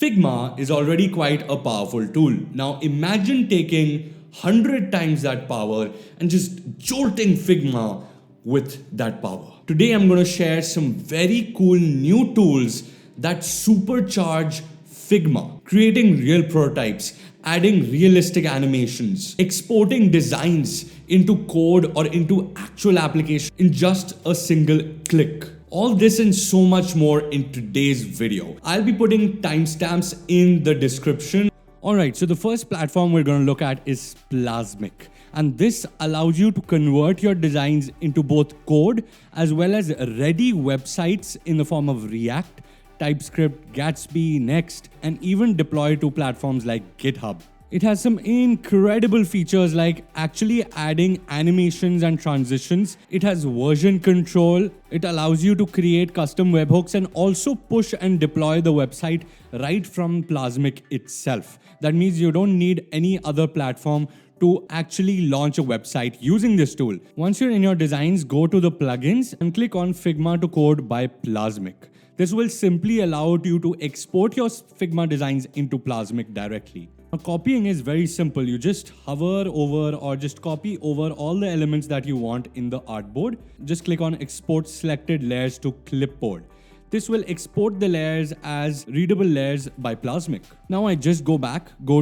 Figma is already quite a powerful tool. Now imagine taking 100 times that power and just jolting Figma with that power. Today I'm going to share some very cool new tools that supercharge Figma, creating real prototypes, adding realistic animations, exporting designs into code or into actual application in just a single click. All this and so much more in today's video. I'll be putting timestamps in the description. Alright, so the first platform we're going to look at is Plasmic. And this allows you to convert your designs into both code as well as ready websites in the form of React, TypeScript, Gatsby, Next, and even deploy to platforms like GitHub. It has some incredible features like actually adding animations and transitions. It has version control. It allows you to create custom webhooks and also push and deploy the website right from Plasmic itself. That means you don't need any other platform to actually launch a website using this tool. Once you're in your designs, go to the plugins and click on Figma to Code by Plasmic. This will simply allow you to export your Figma designs into Plasmic directly. Now, copying is very simple. You just hover over or just copy over all the elements that you want in the artboard. Just click on Export Selected Layers to Clipboard. This will export the layers as readable layers by Plasmic. Now I just go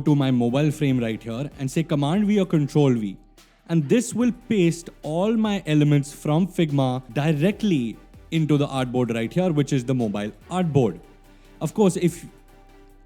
to my mobile frame right here and say Command V or Control V. And this will paste all my elements from Figma directly into the artboard right here, which is the mobile artboard. Of course,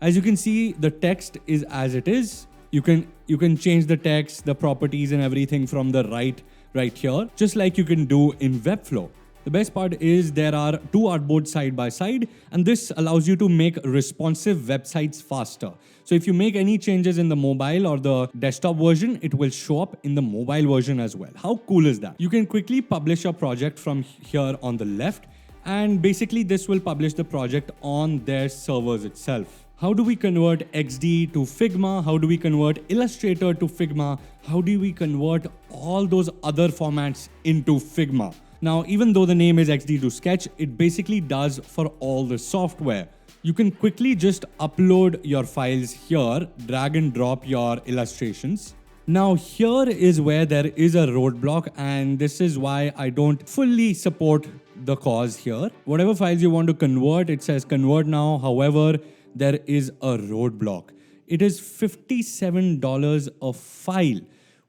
as you can see, the text is as it is. You can change the text, the properties and everything from the right here, just like you can do in Webflow. The best part is there are two artboards side by side, and this allows you to make responsive websites faster. So if you make any changes in the mobile or the desktop version, it will show up in the mobile version as well. How cool is that? You can quickly publish your project from here on the left, and basically this will publish the project on their servers itself. How do we convert XD to Figma? How do we convert Illustrator to Figma? How do we convert all those other formats into Figma? Now, even though the name is XD to Sketch, it basically does for all the software. You can quickly just upload your files here, drag and drop your illustrations. Now, here is where there is a roadblock, and this is why I don't fully support the cause here. Whatever files you want to convert, it says convert now. However, there is a roadblock. It is $57 a file,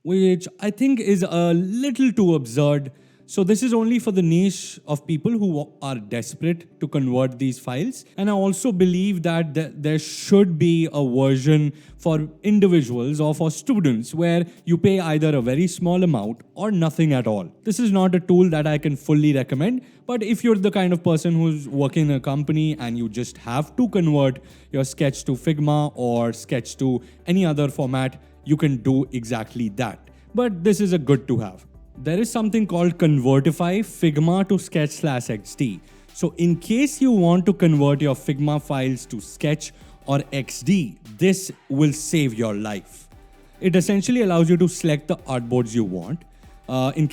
which I think is a little too absurd. So this is only for the niche of people who are desperate to convert these files. And I also believe that there should be a version for individuals or for students where you pay either a very small amount or nothing at all. This is not a tool that I can fully recommend, but if you're the kind of person who's working in a company and you just have to convert your sketch to Figma or sketch to any other format, you can do exactly that. But this is a good to have. There is something called Convertify Figma to Sketch/XD. So in case you want to convert your Figma files to Sketch or XD, this will save your life. It essentially allows you to select the artboards you want. In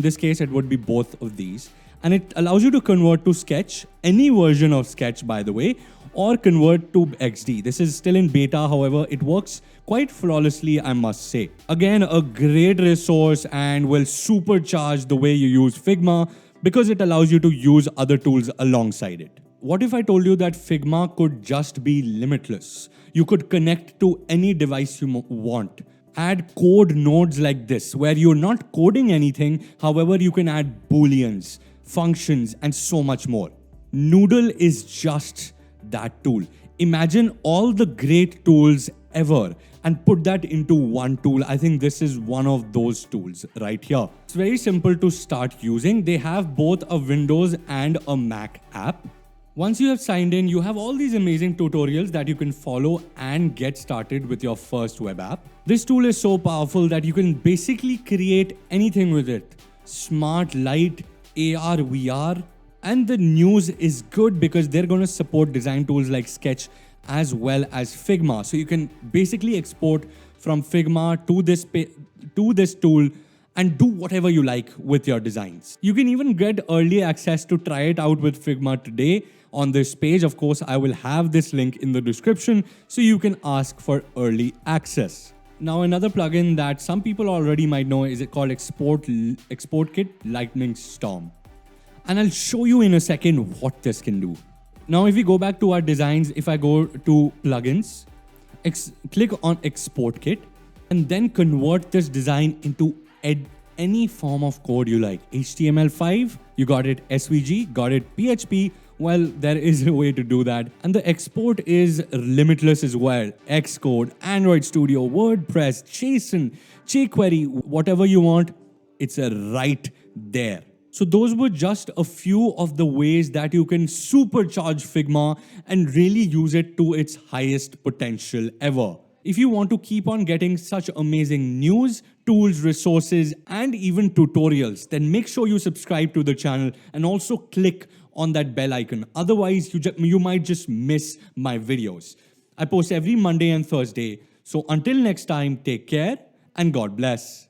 this case, it would be both of these. And it allows you to convert to Sketch, any version of Sketch, by the way, or convert to XD. This is still in beta, however, it works quite flawlessly, I must say. Again, a great resource and will supercharge the way you use Figma because it allows you to use other tools alongside it. What if I told you that Figma could just be limitless? You could connect to any device you want. Add code nodes like this, where you're not coding anything, however, you can add booleans, functions, and so much more. Noodle is just that tool. Imagine all the great tools ever and put that into one tool. I think this is one of those tools right here. It's very simple to start using. They have both a Windows and a Mac app. Once you have signed in, you have all these amazing tutorials that you can follow and get started with your first web app. This tool is so powerful that you can basically create anything with it. Smart light, AR, VR, and the news is good because they're going to support design tools like Sketch as well as Figma. So you can basically export from Figma to this tool and do whatever you like with your designs. You can even get early access to try it out with Figma today on this page. Of course, I will have this link in the description so you can ask for early access. Now, another plugin that some people already might know is called Export Kit Lightning Storm. And I'll show you in a second what this can do. Now, if we go back to our designs, if I go to plugins, click on Export Kit, and then convert this design into any form of code you like. HTML5, you got it. SVG, got it. PHP, well, there is a way to do that. And the export is limitless as well. Xcode, Android Studio, WordPress, JSON, jQuery, whatever you want, it's right there. So those were just a few of the ways that you can supercharge Figma and really use it to its highest potential ever. If you want to keep on getting such amazing news, tools, resources, and even tutorials, then make sure you subscribe to the channel and also click on that bell icon. Otherwise, you might just miss my videos. I post every Monday and Thursday. So until next time, take care and God bless.